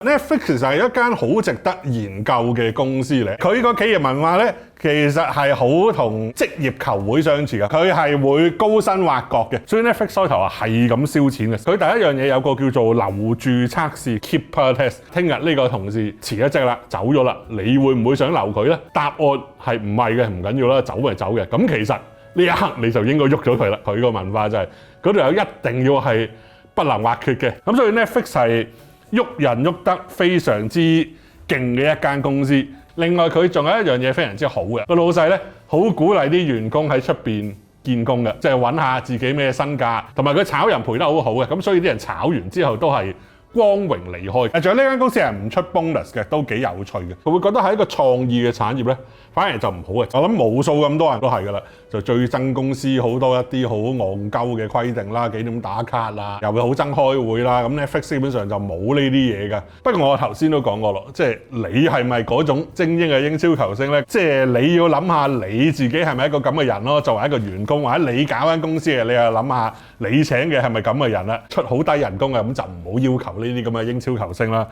Netflix 其實係一間好值得研究嘅公司嚟，佢個企業文化咧，其實係好同職業球會相似嘅，佢係會高薪挖角嘅，所以 Netflix 開頭係咁燒錢嘅。佢第一樣嘢有個叫做留住測試 （Keeper Test）， 聽日呢個同事辭咗職啦，走咗啦，你會唔會想留佢咧？答案係唔係嘅，唔緊要啦，走咪走嘅。咁其實呢一刻你就應該喐咗佢啦。佢個文化就係嗰度有一定要係不能或缺嘅。咁所以 Netflix 係喐人喐得非常之勁嘅一間公司。另外佢仲有一樣嘢非常之好嘅，個老細咧好鼓勵啲員工喺出邊見工嘅，即係揾下自己咩身價，同埋佢炒人賠得好好嘅，咁所以啲人炒完之後都係光榮離開。仲有呢間公司係唔出 bonus 嘅，都幾有趣嘅。佢會覺得係一個創意嘅產業咧，反而就唔好嘅。我諗無數咁多人都係㗎啦，就最憎公司好多一啲好戇鳩嘅規定啦，幾點打卡啦，又會好憎開會啦。咁 Netflix 基本上就冇呢啲嘢㗎。不過我頭先都講過咯，即係你係咪嗰種精英嘅英超球星咧？即係你要諗下你自己係咪一個咁嘅人咯。作為一個員工或者你搞間公司嘅，你又諗下你請嘅係咪咁嘅人啦？出好低人工嘅咁就唔好要求呢啲咁嘅英超球星啦。